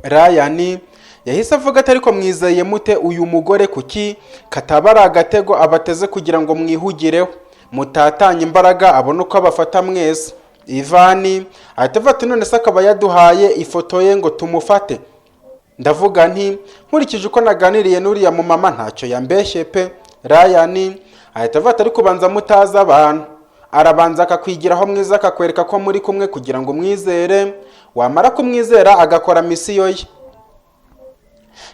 Ryan yahise avuga ati ariko mwizeye mute uyu mugore kuki kataba ari agatego abateze kugira ngo mwihugireho mutatanye imbaraga abone uko abafata mwese. Ivan ahita ati none se akaba yaduhaye ifoto ye ngo tumufate. Ndavuga nti nkurikije uko naganiriye n'uriya mu mama ntacyo yambeshye pe. Ryan ahita ati ariko banza mutaza abantu, arabanza akakwigiraho mwiza akakwereka ko muri kumwe kugira ngo mwizere, wamara kumwizera agakora misiyo ye.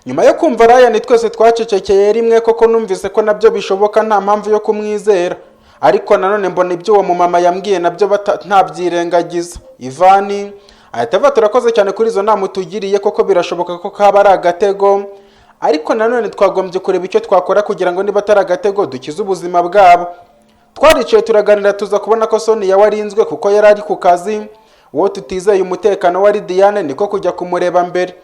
Nyuma yo kumva Ryan twese twacecekeye rimwe koko numvise ko nabyo bishoboka nta mpamvu yo kumwizera, ariko nanone mbona ibyo uwo mu mama yambwiye nabyo ntabyirengagiza. Ivan ahita turakoze cyane kuri izo nama utugiriye koko birashoboka ko kaba ari agatego, ariko nanone twagombye kureba icyo twakora kugira ngo niba atari agatego dukize ubuzima bwabo. Twaricaye turaganira tuza kubona ko Sonia warinzwe kuko yari ari ku kazi, uwo tutizeye umutekano wari Diane niko kujya kumureba mbere.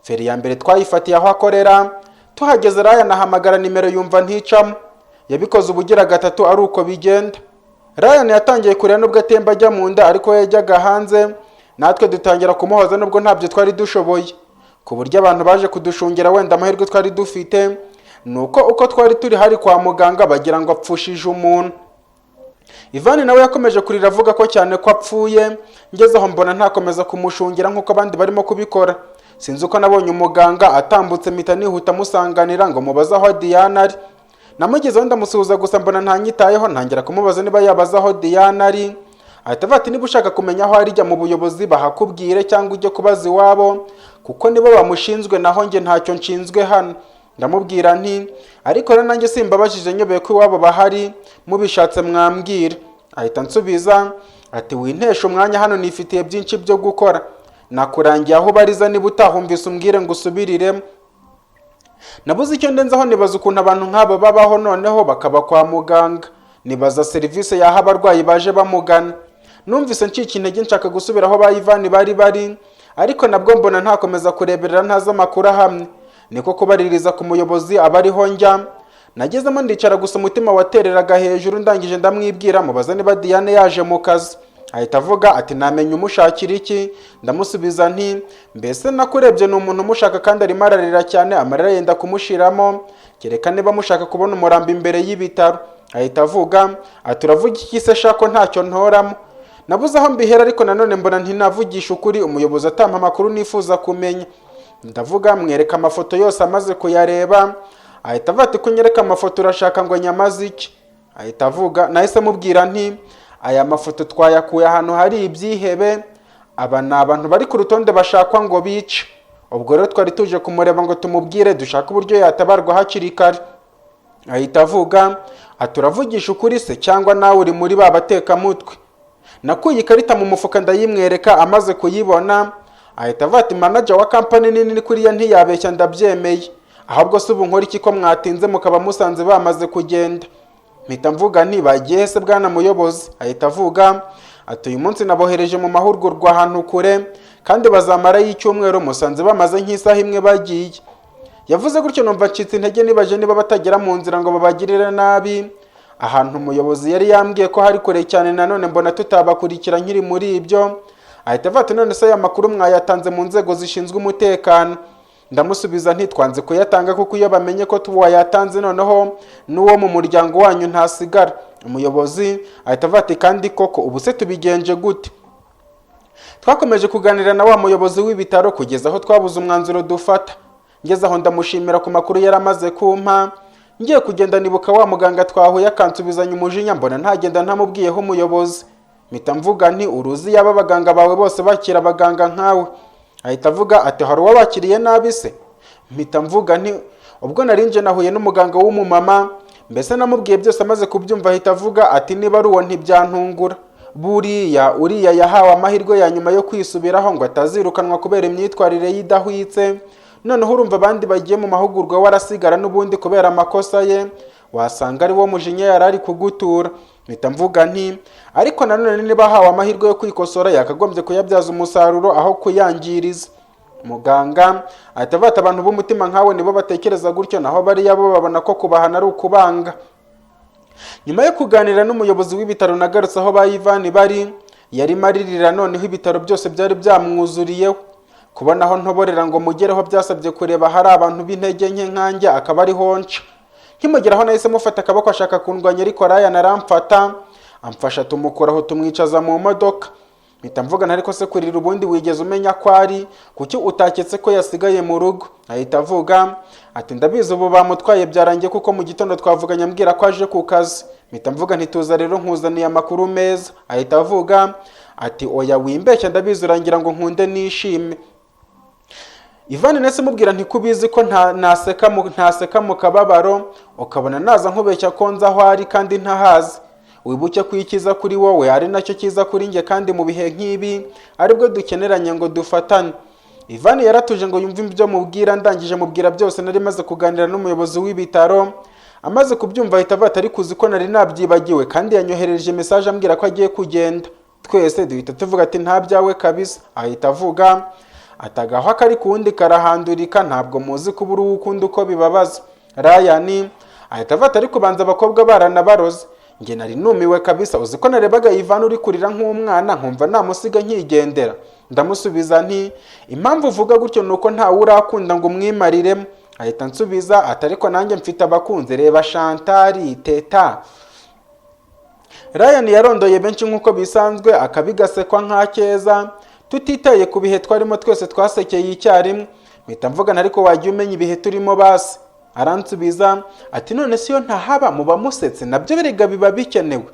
Feri ya mbere twayifatiye aho akorera, tuhageze Ryan ahamagara nimero yumva nticamo, yabikoze ubugira gatatu ari uko bigenda. Ryan yatangiye kurira nubwo atemba ajya mu nda, ariko yajyaga hanze natwe dutangira kumuhoza nubwo ntabyo twari dushoboye, ku buryo abantu baje kudushungera wenda amahirwe twari dufite nuko uko twari turi hari kwa muganga bagira ngo apfushije umuntu. Ivan nawe yakomeje kurira avuga ko cyane ko apfuye, ngezeho mbona ntakomeza kumushungira nkuko abandi barimo kubikora. Sinzi uko nabonye umuganga atambutse mpita nihuta musanganira ngo mubaze aho Diane ari. Namugezeho ndamusuhuza gusa mbona ntanyitayeho, ntangira kumubaza niba yabaza aho Diane ari. Ahita ati niba ushaka kumenya aho ari jya mu buyobozi bahakubwire cyangwa ujye kubaza iwabo kuko nibo bamushinzwe naho nge ntacyo nshinzwe hano. Ndamubwira nti ariko nanjye simbabajije nyobeye ko iwabo bahari, mubishatse mwambwira. Ahita nsubiza ati wintesha umwanya hano nifitiye byinshi byo gukora, nakurangiye aho bariza niba utahumvise umbwire ngo usubiriremo. Nabuze icyo ndenzaho nibaza ukuntu abantu nk'abo babaho noneho bakaba kwa muganga, nibaza serivisi yaha abarwayi baje bamugana. Numvise ncika intege nshaka gusubira aho ba Ivan bari, ariko nabwo mbona ntakomeza kureberera ntaza amakuru ahamwe, niko kubaririza ku muyobozi abariho njya. Nagezemo ndicara gusa umutima watereraga hejuru, ndangije ndamwibwira mubaza niba Diane yaje mu kazi. Ahita avuga ati namenye umushakira iki. Ndamusubiza nti mbese nakurebye ni umuntu umushaka kandi arimo ararira cyane, amarira yenda kumushiramo, kereka niba mushaka kubona umurambi imbere y'ibitaro. Ahita avuga ati uravuga iki se shako ntacyo ntoramo. Nabuze aho mbihera ariko nanone mbona ntinavugisha ukuri, umuyobozi atampa amakuru nifuza kumenya. Ndavuga mwereka amafoto yose amaze kuyareba. Ahita ati kunyereka amafoto urashaka ngo nyamaze iki. Ahita avuga nahise mubwira nti aya mafoto twayakuye ahantu hari ibyihebe, aba ni abantu bari ku rutonde bashakwa ngo bice. Ubwo rero twari tuje kumureba ngo tumubwire dushaka uburyo yatabarwa hakiri kare. Ahita avuga ati uravugisha ukuri se cyangwa nawe uri muri ba batekamutwe. Nakuye ikarita mu mufuka ndayimwereka, amaze kuyibona ahita ati manager wa company nini kuriya ntiyabeshya ndabyemeye, ahubwo se ubu nkora iki ko mwatinze mukaba musanze bamaze kugenda. Mpita mvuga nti bagiye se bwana muyobozi. Ahita avuga ati uyu munsi nabohereje mu mahurgurwa ahantu kure kandi bazamara y'icyumweru, musanze bamaze nk'isaha imwe bagiye. Yavuze gutyo numva ncitse intege nibaje niba batagera mu nzira ngo babagirire nabi. Ahantu umuyobozi yari yambwiye ko hari kure cyane, nanone mbona tutabakurikira nkiri muri ibyo. Ahita ati none se aya makuru mwayatanze mu nzego zishinzwe umutekano. Ndamusubiza nti twanze kuyatanga kuko iyo bamenye ko tuwayatanze noneho n'uwo mu muryango wanyu ntasigara. Umuyobozi ahita ati kandi koko ubu se tubigenje gute. Twakomeje kuganira na wa muyobozi w'ibitaro kugeza aho twabuze umwanzuro dufata. Ngeze aho ndamushimira ku makuru yaramaze kumpa. Ngiye kugenda nibuka wa muganga twahuye akansubizanya umujinya, mbona ntagenda ntamubwiyeho umuyobozi. Mpita mvuga nti uruzi yaba abaganga bawe bose bakira abaganga nkawe. Ahita avuga ati hari uwabakiriye nabi se. Mpita mvuga nti ubwo narinje nahuye n'umuganga w'umumama, mbese namubwiye byose amaze kubyumva. Ahita avuga ati niba ari uwo ntibyantungura, uriya yahawe amahirwe ya nyuma yo kwisubiraho ngo atazirukanwa kubera imyitwarire y'idahwitse. Noneho urumva abandi bagiye mu mahugurwa warasigara n'ubundi kubera amakosa ye, wasanga ari wo mujinya yarari kugutura. Mpita mvuga nti ariko nanone niba ahawe amahirwe yo kwikosora yakagombye kuyabyaza umusaruro aho kuyangiriza. Muganga ahita ati abantu b'umutima nkawe nibo batekereza gutyo, naho bariya bo babona ko kubahana ari ukubanga. Nyuma yo kuganira n'umuyobozi w'ibitaro nagarutse aho ba Ivan bari, yari maririra noneho ibitaro byose byari byamwuzuriyeho. kubona aho ntoborera ngo mugereho byasabye kureba hari abantu b'intege nke nkanjye akaba ari honca. Nkimugeraho nahise mufata akaboko ashaka kundwanya ariko Ryan aramfata amfasha tumukuraho tumwicaza mu modoka. Mpita mvugana ariko se kurira ubundi wigeze umenya ko ari kuki utaketse ko yasigaye mu rugo? Ahita avuga ati ndabizi ubu bamutwaye byarangiye kuko mu gitondo twavuganye ambwira ko aje ku kazi. Mpita mvuga ntituza rero nkuzaniye amakuru meza. Ahita avuga ati oya wimbeshya ndabizi urangira ngo nkunde nishime. Ivan nese mubwira ntikubizi ko ntaseka mu kababaro ukabona naza nkubeshya ko nza aho ari kandi ntahazi. Wibuke kwikiza kuri wowe ari nacyo kiza kuri nge kandi mu bihe nk'ibi aribwo dukeneranye ngo dufatane. Ivan yaratuje ngo yumve ibyo mubwira ndangije mubwira byose nari maze kuganira n'umuyobozi w'ibitaro. Amaze kubyumva ahita avata ari kuzi ko nari nabyibagiwe kandi yanyohereje message ambwira ko agiye kugenda. Twese duhita tuvuga ati nta byawe kabisa. Ahita avuga atagaho akari kundi karahandurika ntabwo muzi kubura ukunda uko bibabaza. Ryan ahita avata ari kubanza abakobwa baranabaroze. Nge nari numiwe kabisa uzi ko narebaga Ivan uri kurira nk'umwana nkumva namusiga nkigendera. Ndamusubiza nti impamvu uvuga gutyo nuko nta urakunda ngo umwimariremo. Ahita nsubiza atariko nanjye mfite abakunze reba Chantal Teta. Ryan yarondoye benshi nkuko bisanzwe akabigasekwa nka keza tutitaye ku bihe twarimo twese twasekeye icyarimwe. Mpita mvugana ariko wagiye umenya ibihe turimo basi. Aransubiza ati none siyo ntahaba muba musetse nabyo birega biba bikenewe.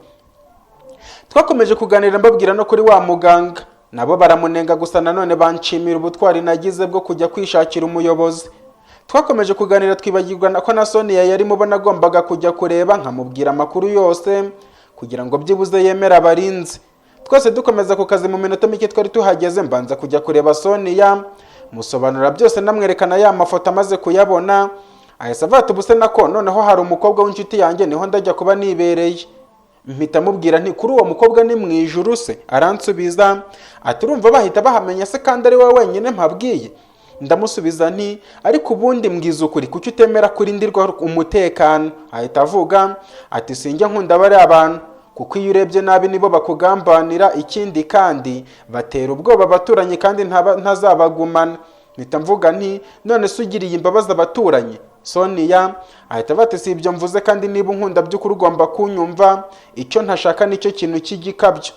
Twakomeje kuganira mbabwira no kuri wa muganga nabo baramunenga gusa nanone banshimira ubutwari nagize bwo kujya kwishakira umuyobozi. Twakomeje kuganira twibagirwa ko na Sonia yari mubona agombaga kujya kureba nkamubwira amakuru yose kugira ngo byibuze yemera abarinzi. Twese dukomeza ku kazi mu minota mike twari tuhageze mbanza kujya kureba Sonia musobanura byose namwerekana ya mafoto amaze kuyabona. Ahise avata ubuse nako noneho hari umukobwa w'inshuti yanjye niho ndajya kuba nibereye. Mpita mubwira nti kuri uwo mukobwa ni mwijuru se? Aransubiza ati urumva bahita bahamenya se kandi ari wowe wenyine mpabwiye? Ndamusubiza nti ariko ubundi mbwiza ukuri kuki utemera kurindirwa umutekano? Ahita avuga ati sinjye nkunda bari abantu kuko iyo urebye nabi nibo bakugambanira ikindi kandi batera ubwoba abaturanyi kandi ntazabagumana. Mpita mvuga nti none se ugiriye imbabazi abaturanyi? Sonia ahita avata si ibyo mvuze kandi niba unkunda by'ukuri ugomba kunyumva icyo ntashaka nicyo kintu cy'igikabyo.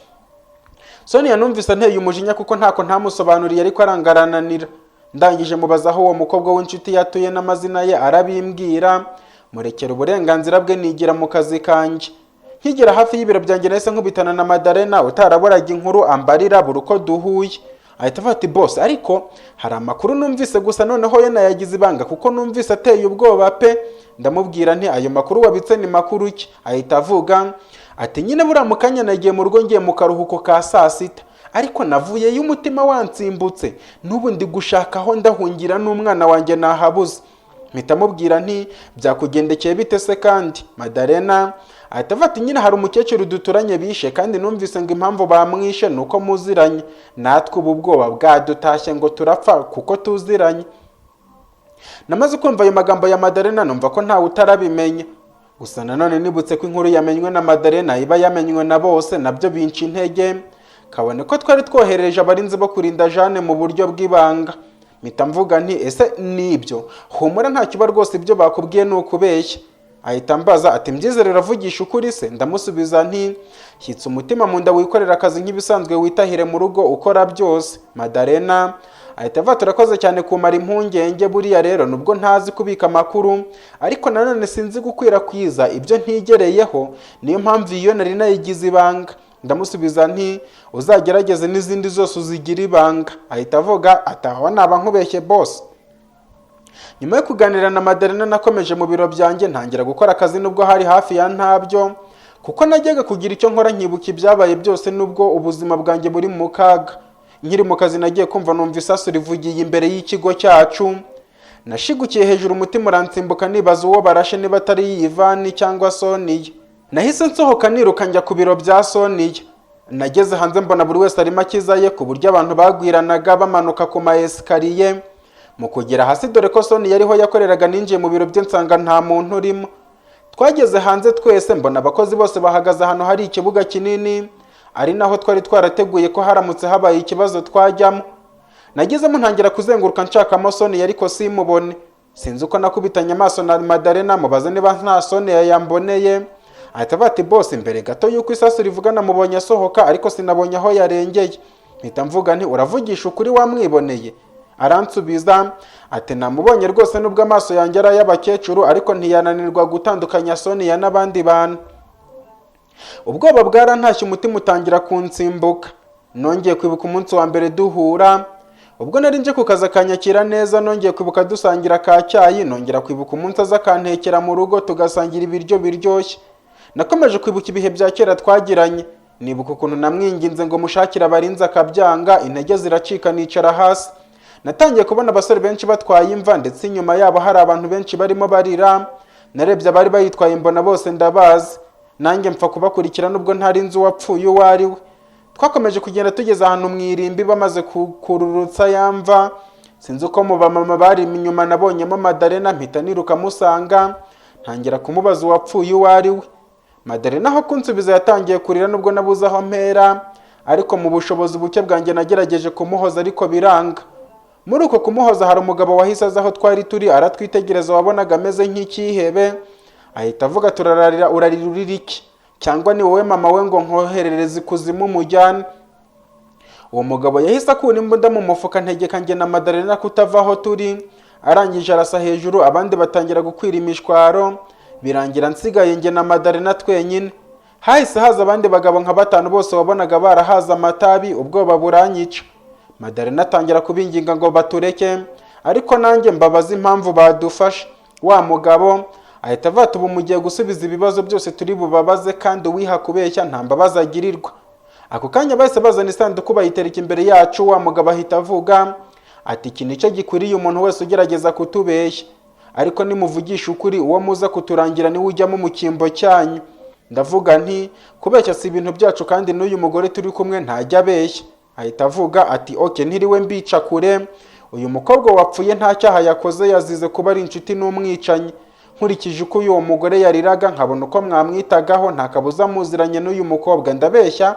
Sonia numvise nteye umujinya kuko ntako ntamusobanuriye ariko arangarananira. Ndangije mubaza aho uwo mukobwa w'inshuti yatuye n'amazina ye arabimbwira murekera uburenganzira bwe nigira mu kazi kanjye. Nkigera hafi y'ibiro byanjye nahise nkubitana na Madarena utaraboraga inkuru ambarira buri uko duhuye. Ahita avata boss ariko hari amakuru numvise gusa noneho ye nayagize ibanga kuko numvise ateye ubwoba pe. Ndamubwira nti ayo makuru wabitse ni makuru ki? Ahita avuga ati nyine buriya mukanya nagiye mu rugo ngiye mu karuhuko ka saa sita ariko navuye y'umutima wansimbutse n'ubu ndi gushaka aho ndahungira n'umwana wanjye nahabuze. Mpita mubwira nti byakugendekeye bite se kandi? Madarena ahita avata nyine hari umukecuru duturanye bishe kandi numvise ngo impamvu bamwishe nuko muziranye natwe ubu bwoba bwadutashye ngo turapfa kuko tuziranye. Namaze kumva ayo magambo ya Madarena numva ko ntawe utarabimenya gusa nanone nibutse ko inkuru yamenywe na Madarena iba yamenywe na bose nabyo binca intege kabone ko twari twohereje abarinzi bo kurinda Jane mu buryo bw'ibanga. Mpita mvuga nti ese nibyo humura nta kiba rwose ibyo bakubwiye n'ukubeshya. Ahita mbaza ati Icyizere ravugisha ukuri se? Ndamusubiza nti hitse umutima mu nda wikorera akazi nk'ibisanzwe witahire mu rugo ukora byose. Madarena ahita avata urakoze cyane kumara impungenge buriya rero nubwo ntazi kubika amakuru ariko nanone sinzi gukwirakwiza ibyo ntigereyeho niyo mpamvu iyo nari nayigize ibanga. Ndamusubiza nti uzagerageze n'izindi zose uzigira ibanga. Ahita avuga ataho naba nkubeshye boss. Nyuma yo kuganira na Madarena nakomeje mu biro byanjye ntangira gukora akazi nubwo hari hafi ya ntabyo kuko najyaga kugira icyo nkora nkibuka ibyabaye byose nubwo ubuzima bwanjye buri mu kaga. Nkiri mu kazi nagiye kumva numva isasu rivugiye imbere y'ikigo cyacu. Nashigukiye hejuru umutima uransimbuka nibaza uwo barashe niba atari Ivan cyangwa Sonia. Nahise nsohoka niruka njya ku biro bya Sonia. Nageze hanze mbona buri wese arimo akizaye ku buryo abantu bagwiranaga bamanuka ku ma esikariye. Mu kugera hasi dore ko Sonia yariho yakoreraga ninjiye mu biro bye nsanga nta muntu urimo. Twageze hanze twese mbona abakozi bose bahagaze hano hari ikibuga kinini ari naho twari twarateguye ko haramutse habaye ikibazo twajyamo. nagezemo ntangira kuzenguruka nshakamo Sonia ariko simubone. Sinzi uko nakubitanye amaso na Madarena mubaza niba nta Sonia yamboneye. Ahita bati boss imbere gato yuko isasu rivugana mubonye asohoka ariko sinabonye aho yarengeye. Mpita mvuga nti uravugisha ukuri wamwiboneye? Aransubiza ati namubonye rwose nubwo amaso yanjye ari ay'abakecuru ariko ntiyananirwa gutandukanya Sonia n'abandi bantu. Ubwoba bwarantashye umutima utangira kunsimbuka. Nongeye kwibuka umunsi wa mbere duhura. Ubwo nari nje kukaza kanyakira neza nongeye kwibuka dusangira ka cyayi nongera kwibuka umunsi aza kantekera mu rugo tugasangira ibiryo biryoshye. Nakomeje kwibuka ibihe bya kera twagiranye. Nibuka ukuntu namwinginze ngo mushakira abarinzi akabyanga intege ziracika nicara hasi. Natangiye kubona abasore benshi batwaye imva ndetse inyuma yabo hari abantu benshi barimo barira. Narebye abari bayitwaye mbona bose ndabazi. Nanjye mpfa kubakurikira nubwo ntari nzi uwapfuye uwo ari we. Twakomeje kugenda tugeze ahantu mu irimbi bamaze kururutsa yamva. Sinzi uko mu bamama bari inyuma nabonyemo Madarena mpita niruka musanga. Ntangira kumubaza uwapfuye uwo ari we. Madarena aho kunsubiza yatangiye kurira nubwo nabuze aho mpera. Ariko mu bushobozi buke bwanjye nagerageje kumuhoza ariko biranga. Muri uko kumuhoza hari umugabo wahise aza aho twari turi aratwitegereza wabonaga ameze nk'ikihebe. Ahita avuga turararira urarira iki? Cyangwa ni wowe mama we ngo nkoherereze ikuzimu mujyane? Uwo mugabo yahise akura imbunda mu mufuka ntegeka njye na Madarena kutava aho turi. Arangije arasa hejuru abandi batangira gukwira imishwaro. Birangira nsigaye njye na Madarena twenyine. Hahise haza abandi bagabo nka batanu bose wabonaga barahaza amatabi ubwoba buranyica. Madarena atangira kubinginga ngo batureke ariko nanjye mbabaza impamvu badufasha. Wa mugabo ahita avata ubu mugiye gusubiza ibibazo byose turi bubabaze kandi uwiha kubeshya nta mbabazi agirirwa. Ako kanya bahise bazana isanduku bayitereka imbere yacu. Wa mugabo ahita avuga ati iki nicyo gikwiriye umuntu wese ugerageza kutubeshya, ariko nimuvugisha ukuri uwo muza kuturangira niwe ujyamo mu cyimbo cyanyu. Ndavuga nti kubeshya si ibintu byacu kandi n'uyu mugore turi kumwe ntajya abeshya. Ahita avuga ati okay ntiriwe mbica kure, uyu mukobwa wapfuye nta cyaha yakoze yazize kuba ari inshuti n'umwicanyi. Nkurikije uko uyu mugore yariraga nkabona uko mwamwitagaho nta kabuza muziranye n'uyu mukobwa ndabeshya.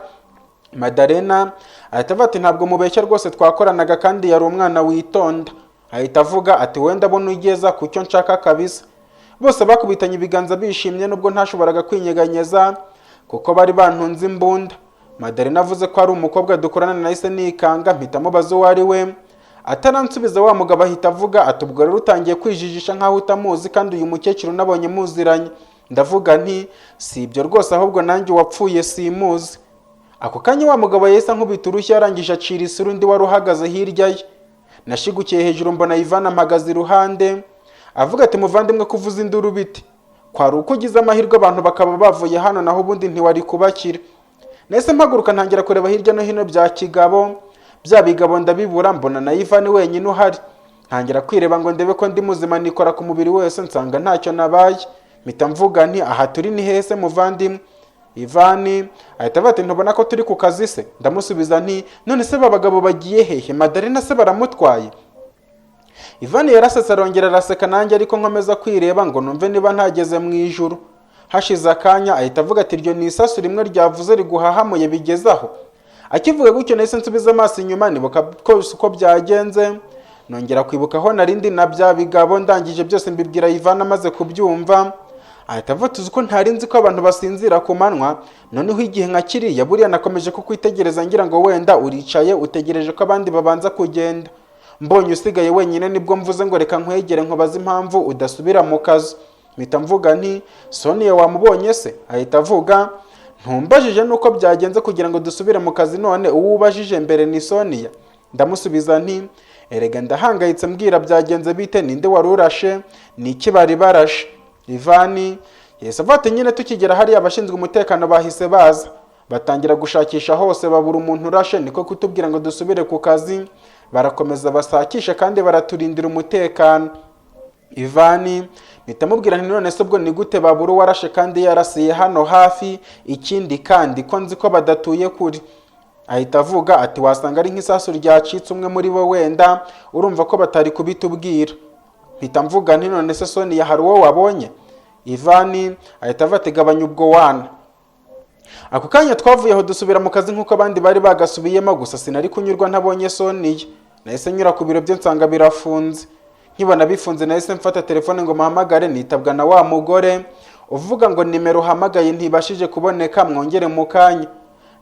Madarena ahita avuga ati ntabwo mubeshya rwose twakoranaga kandi yari umwana witonda. Ahita avuga ati wenda abona ugeza ku cyo nshaka kabisa. Bose bakubitanye ibiganza bishimye nubwo ntashoboraga kwinyeganyeza kuko bari bantunze imbunda. Madarena avuze ko ari umukobwa dukorana nahise nikanga mpita mubaza uwo ari we. Ataransubiza wa mugabo ahita avuga ati ubwo rero utangiye kwijijisha nkaho utamuzi kandi uyu mukecuru nabonye muziranye. Ndavuga nti si ibyo rwose ahubwo nanjye wapfuye simuzi. Ako kanya wa mugabo yahise nkubita urushyi arangije acira isura undi wari uhagaze hirya ye. Nashigukiye hejuru mbona Ivana mpagaze iruhande. Avuga ati muvandimwe kuvuza induru biti? Kwari uko ugize amahirwe abantu bakaba bavuye hano naho ubundi ntiwari kubakira. Nese mpaguruka ntangira kureba hirya no hino bya kigabo. Bya bigabo ndabibura mbona na Ivana wenyine uhari. Ntangira kwireba ngo ndebe ko ndi muzima nikora ku mubiri wese nsanga ntacyo nabaye. Mpita mvuga nti aha turi ni hese muvandimwe? Ivani ahita avuga ati ntubona ko turi ku kazi se? Ndamusubiza nti none se babagabo bagiye hehe? Madarena se baramutwaye? Ivani yarasetse arongera araseka nanjye ariko nkomeza kwireba ngo numve niba ntageze mu ijuru. Hashize akanya ahita avuga ati iryo ni isasu rimwe ryavuze riguhahamuye bigezaho. Akivuga gutyo nahise nsubiza amaso inyuma nibuka uko byagenze. Nongera kwibuka aho narindi na bya bigabo ndangije byose mbibwira Ivana amaze kubyumva. Ahita avuga tuzi ko ntari nzi ko abantu basinzira ku manywa, noneho igihe nka kiriya buriya nakomeje kukwitegereza ngira ngo wenda uricaye utegereje ko abandi babanza kugenda. Mbonye usigaye wenyine nibwo mvuze ngo reka nkwegere nkubaza impamvu udasubira mu kazi. Mpita mvuga nti Sonia wamubonye se? Ahita avuga ntumbajije nuko byagenze kugira ngo dusubire mu kazi none uwo ubajije mbere ni Sonia. Ndamusubiza nti erega ndahangayitse mbwira byagenze bite, ninde warurashe, niki bari barashe? Ivani yese avate nyine tukigera hari abashinzwe umutekano bahise baza batangira gushakisha hose babura umuntu urashe, niko kutubwira ngo dusubire ku kazi. Barakomeza basakisha kandi baraturindira umutekano. Ivani mpita mubwira nti none se ubwo ni gute babura warashe kandi yarasiye hano hafi, ikindi kandi ko nzi ko badatuye kuri? Ahita avuga ati wasanga ari nk'isasu ryacitse umwe muri bo wenda urumva ko batari kubitubwira. Mpita mvuga nti none se Sonia hari uwo wabonye? Ivani ahita avuga ati gabanya ubwo wana. Ako kanya twavuye aho dusubira mu kazi nkuko abandi bari bagasubiyemo, gusa sinari kunyurwa ntabonye Sonia. nahise nyura ku biro bye nsanga birafunze. Nkibona bifunze nahise mfata telefone ngo muhamagare, nitabwa na wa mugore uvuga ngo nimero uhamagaye ntibashije kuboneka, mwongere mu kanya.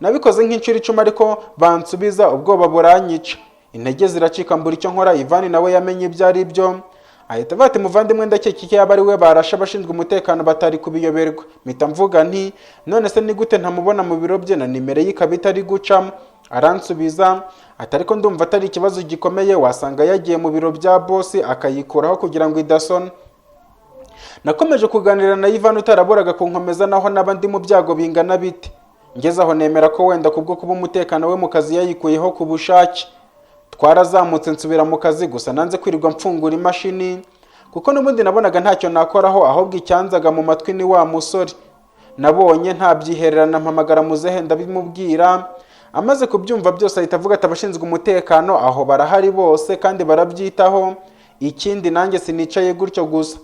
Nabikoze nk'inshuro 10 ariko bansubiza, ubwoba buranyica, intege ziracika mbura icyo nkora. Ivan nawe yamenye ibyo ari byo, ahita bati muvandimwe ndakeka iki yaba ari we barashe abashinzwe umutekano batari kubiyoberwa. Mpita mvuga nti none se ni gute ntamubona mu biro bye na nimero y'ikaba itari gucamo? Aransubiza ati ariko ndumva atari ikibazo gikomeye, wasanga yagiye mu biro bya boss akayikuraho kugira ngo idasona. Nakomeje kuganira na Ivan utaraburaga kunkomeza naho nabandi mu byago bingana biti. Ngeze aho nemera ko wenda kubwo kuba umutekano we mu kazi yayikuyeho ku bushake. Twarazamutse nsubira mu kazi, gusa nanze kwirirwa mfungura imashini kuko n'ubundi nabonaga ntacyo nakoraho, ahubwo icyanzaga mu matwi ni wa musore. Nabonye ntabyihererana, mpamagara muzehe ndabimubwira. Amaze kubyumva byose ahita avuga ati abashinzwe umutekano aho barahari bose kandi barabyitaho, ikindi nanjye sinicaye gutyo gusa,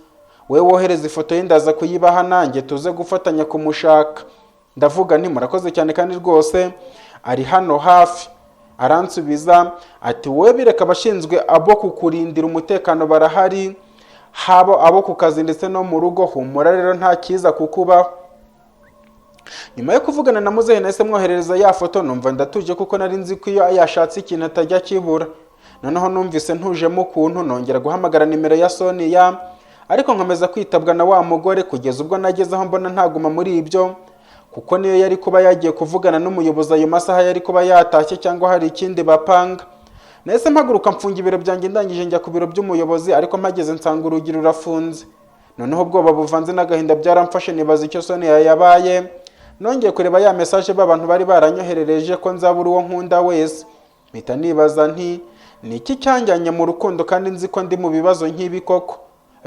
we wohereza ifoto ye ndaza kuyibaha nanjye tuze gufatanya kumushaka. Ndavuga nti murakoze cyane kandi rwose ari hano hafi. Aransubiza ati wowe bireka abashinzwe abo kukurindira umutekano barahari, habo abo ku kazi ndetse no mu rugo, humura rero nta kiza kukubaho. Nyuma yo kuvugana na muzehe nahise mwoherereza ya foto, numva ndatuje kuko nari nzi ko iyo yashatse ikintu atajya kibura. Noneho numvise ntujemo ukuntu nongera guhamagara nimero ya Sonia, ariko nkomeza kwitabwa na wa mugore kugeza ubwo nageze aho mbona ntaguma muri ibyo, kuko niyo yari kuba yagiye kuvugana n'umuyobozi ayo masaha yari kuba yatashye cyangwa hari ikindi bapanga. Nahise mpaguruka mfunga ibiro byanjye ndangije njya ku biro by'umuyobozi, ariko mpageze nsanga urugi rurafunze. Noneho ubwoba buvanze n'agahinda byaramfashe, nibaza icyo Sonia yabaye. Nongeye kureba ya message b'abantu bari baranyoherereje ko nzabura uwo nkunda wese. Mpita nibaza nti ni iki cyanjyanye mu rukundo kandi nzi ko ndi mu bibazo nk'ibi koko?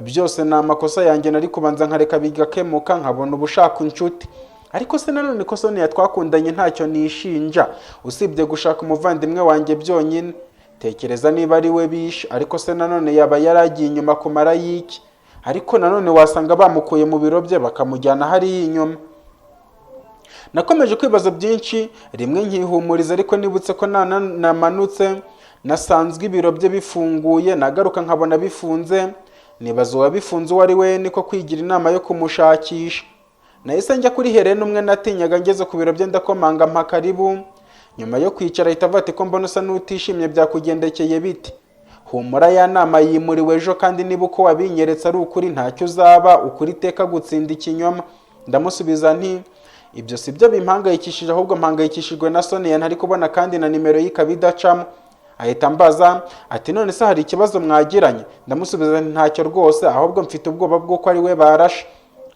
Byose ni amakosa yanjye, nari kubanza nkareka bigakemuka nkabona ubushaka inshuti. Ariko se nanone ko Sonia twakundanye ntacyo nishinja usibye gushaka umuvandimwe wanjye byonyine. Tekereza niba ari we bishe, ariko se nanone yaba yaragiye inyuma kumara yiki? Ariko nanone wasanga bamukuye mu biro bye bakamujyana hari inyuma. Nakomeje kwibaza byinshi, rimwe nkihumuriza ariko nibutse ko namanutse nasanzwe ibiro bye bifunguye, nagaruka nkabona bifunze. Nibaza uwabifunze uwo ari we, niko kwigira inama yo kumushakisha. Nahise njya kuri Helene umwe natinyaga, ngeze ku biro bye ndakomanga mpa karibu. Nyuma yo kwicara ahita avuga ati ko mbona usa n'utishimye byakugendekeye biti? Humura ya nama yimuriwe ejo kandi niba uko wabinyeretse ari ukuri ntacyo uzaba, ukuri teka gutsinda ikinyoma. Ndamusubiza nti ibyo si byo bimpangayikishije, ahubwo mpangayikishijwe na Sonia ntari kubona kandi na nimero y'ikaba idacamo. Ahita mbaza ati none se hari ikibazo mwagiranye? Ndamusubiza ntacyo rwose, ahubwo mfite ubwoba bw'uko ari we barashe.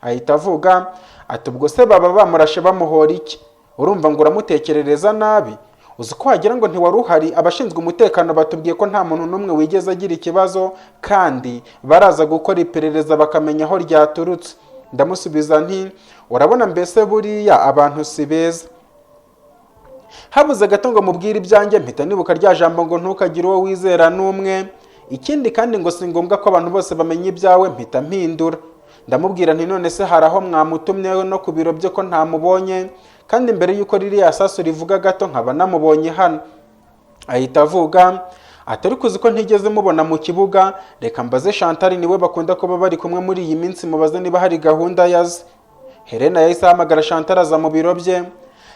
Ahita avuga ati ubwo se baba bamurashe bamuhora iki? Urumva ngo uramutekerereza nabi? Uzi ko wagira ngo ntiwari uhari? Abashinzwe umutekano batubwiye ko nta muntu n'umwe wigeze agira ikibazo kandi baraza gukora iperereza bakamenya aho ryaturutse. Ndamusubiza nti urabona mbese buriya abantu si beza. Habuze gato ngo mubwire ibyanjye, mpita nibuka rya jambo ngo ntukagire uwo wizera n'umwe. Ikindi kandi ngo si ngombwa ko abantu bose bamenya ibyawe, mpita mpindura. Ndamubwira nti none se hari aho mwamutumye no ku biro bye ko ntamubonye, kandi mbere yuko ririya saso rivuga gato nkaba namubonye hano. Ahita avuga ati ariko uzi ko ntigeze mubona mu kibuga, reka mbaze Chantal niwe bakunda kuba bari kumwe muri iyi minsi, mubaze niba hari gahunda yaze. Helena yahise ahamagara Chantal aza mu biro bye.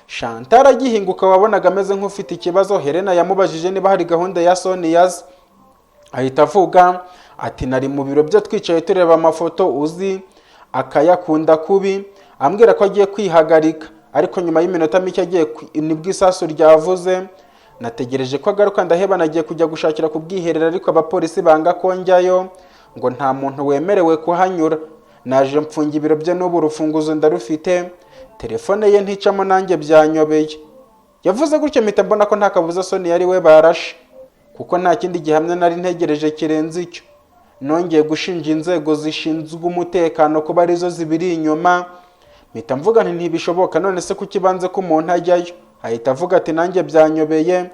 Chantal agihinguka wabonaga ameze nk'ufite ikibazo. Helena yamubajije niba hari gahunda ya Sonia. Ahita avuga ati nari mu biro bye twicaye tureba amafoto, uzi akayakunda kubi, ambwira ko agiye kwihagarika, ariko nyuma y'iminota mike agiye nibwo isasu ryavuze. Nategereje ko agaruka ndaheba, nagiye kujya gushakira ku bwiherero ariko abapolisi banga ko njyayo, ngo nta muntu wemerewe kuhanyura. Naje mfunga ibiro bye n'ubu urufunguzo ndarufite, telefone ye nticamo nanjye byanyobeye. Yavuze gutyo mpita mbona ko nta kabuza Sonia ari we barashe, kuko nta kindi gihamya nari ntegereje kirenze icyo. Nongeye gushinja inzego zishinzwe umutekano kuba arizo zibiri inyuma. Mpita mvuga nti ntibishoboka, none se kuki banze ko umuntu ajyayo? Ahita avuga ati nanjye byanyobeye,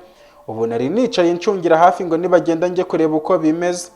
ubu nari nicaye ncungira hafi ngo nibagenda njye kureba uko bimeze.